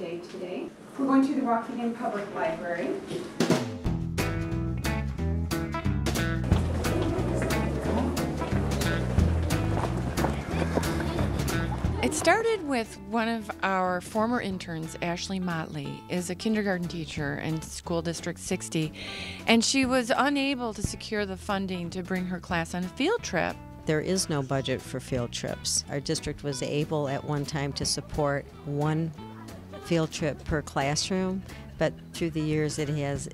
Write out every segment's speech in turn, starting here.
day today. We're going to the Waukegan Public Library. It started with one of our former interns, Ashley Motley, is a kindergarten teacher in School District 60, and she was unable to secure the funding to bring her class on a field trip. There is no budget for field trips. Our district was able at one time to support one field trip per classroom, but through the years it has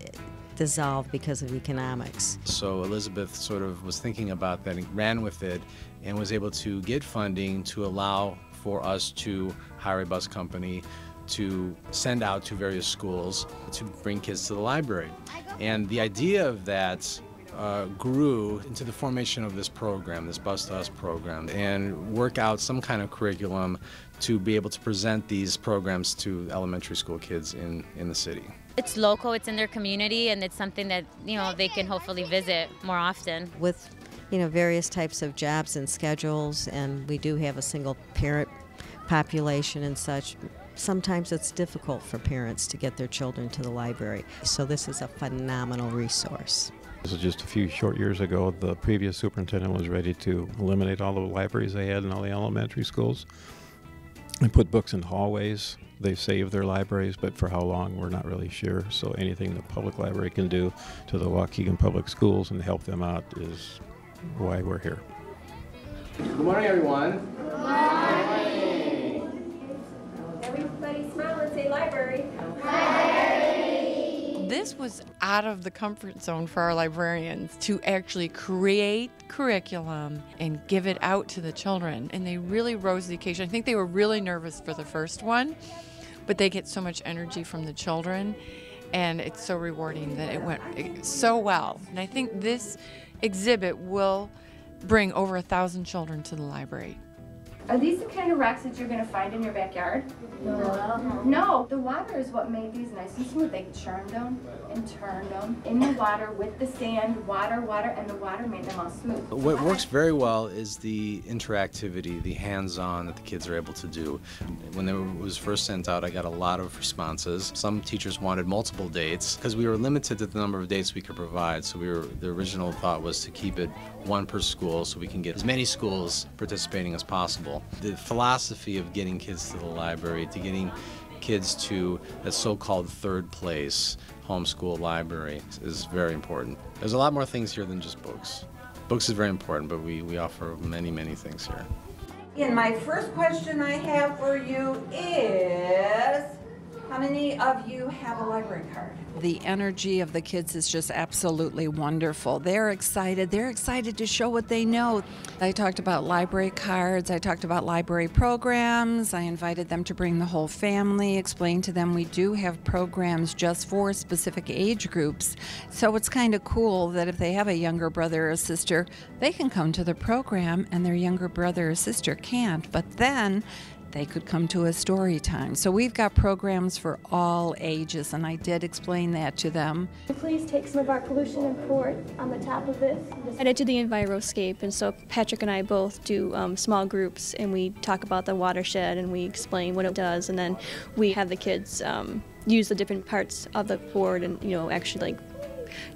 dissolved because of economics. So Elizabeth sort of was thinking about that and ran with it and was able to get funding to allow for us to hire a bus company to send out to various schools to bring kids to the library. And the idea of that grew into the formation of this program, this Bus to Us program, and work out some kind of curriculum to be able to present these programs to elementary school kids in the city. It's local, it's in their community, and it's something that, they can hopefully visit more often. With, various types of jobs and schedules, and we do have a single parent population and such, sometimes it's difficult for parents to get their children to the library. So this is a phenomenal resource. This is just a few short years ago. The previous superintendent was ready to eliminate all the libraries they had in all the elementary schools and put books in hallways. They've saved their libraries, but for how long, we're not really sure. So anything the public library can do to the Waukegan Public Schools and help them out is why we're here. Good morning, everyone. Good morning. Everybody smile and say library. Library. This was out of the comfort zone for our librarians to actually create curriculum and give it out to the children. And they really rose to the occasion. I think they were really nervous for the first one, but they get so much energy from the children, and it's so rewarding that it went so well. And I think this exhibit will bring over 1,000 children to the library. Are these the kind of rocks that you're going to find in your backyard? No. No, the water is what made these nice and smooth. They churned them and turned them in the water with the sand, water, and the water made them all smooth. What works very well is the interactivity, the hands-on that the kids are able to do. When it was first sent out, I got a lot of responses. Some teachers wanted multiple dates because we were limited to the number of dates we could provide. So the original thought was to keep it one per school so we can get as many schools participating as possible. The philosophy of getting kids to the library, to getting kids to that so-called third place, homeschool library, is very important. There's a lot more things here than just books. Books is very important, but we offer many, many things here. And my first question I have for you is, how many of you have a library card? The energy of the kids is just absolutely wonderful. They're excited. They're excited to show what they know. I talked about library cards. I talked about library programs. I invited them to bring the whole family, explain to them we do have programs just for specific age groups. So it's kind of cool that if they have a younger brother or sister, they can come to the program and their younger brother or sister can't. But then they could come to a story time. So we've got programs for all ages, and I did explain that to them. Please take some of our pollution and pour it on the top of this. I did the Enviroscape, and so Patrick and I both do small groups, and we talk about the watershed and we explain what it does, and then we have the kids use the different parts of the board and actually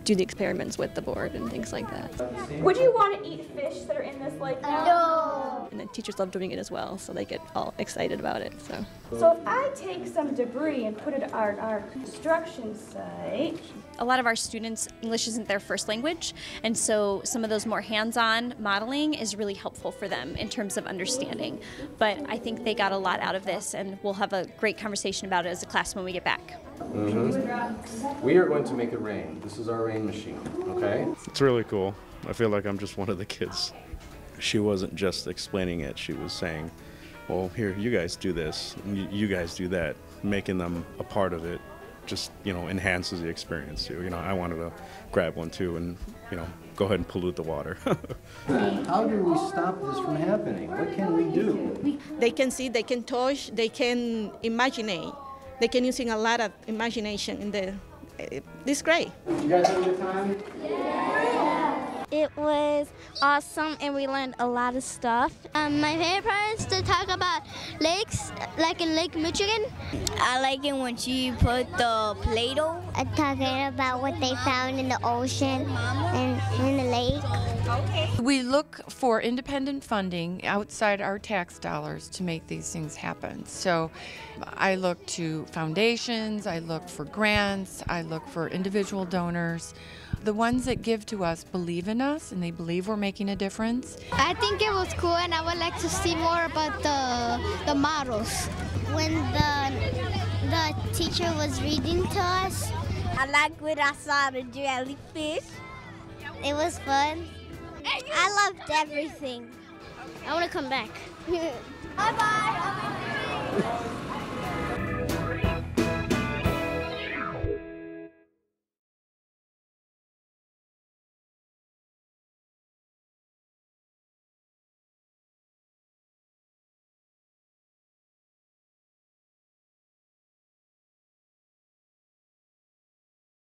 do the experiments with the board and things like that. Would you want to eat fish that are in this lake now? No! And the teachers love doing it as well, so they get all excited about it. So if I take some debris and put it on our construction site. A lot of our students, English isn't their first language, and so some of those more hands-on modeling is really helpful for them in terms of understanding. But I think they got a lot out of this, and we'll have a great conversation about it as a class when we get back. We are going to make it rain. This is our rain machine, okay? It's really cool. I feel like I'm just one of the kids. She wasn't just explaining it. She was saying, well, here, you guys do this, and you guys do that. Making them a part of it just, enhances the experience too. I wanted to grab one too and, go ahead and pollute the water. How do we stop this from happening? What can we do? They can see, they can touch, they can imagine. They can using a lot of imagination in the. This is great. You guys have a good time? Yeah. It was awesome and we learned a lot of stuff. My favorite part is to talk about lakes, like in Lake Michigan. I like it when she put the Play-Doh. Talking about what they found in the ocean and in the lake. We look for independent funding outside our tax dollars to make these things happen. So I look to foundations, I look for grants, I look for individual donors. The ones that give to us believe in us and they believe we're making a difference. I think it was cool and I would like to see more about the models. When the teacher was reading to us, I like when I saw the jellyfish. it was fun. I loved everything. I want to come back. Bye-bye.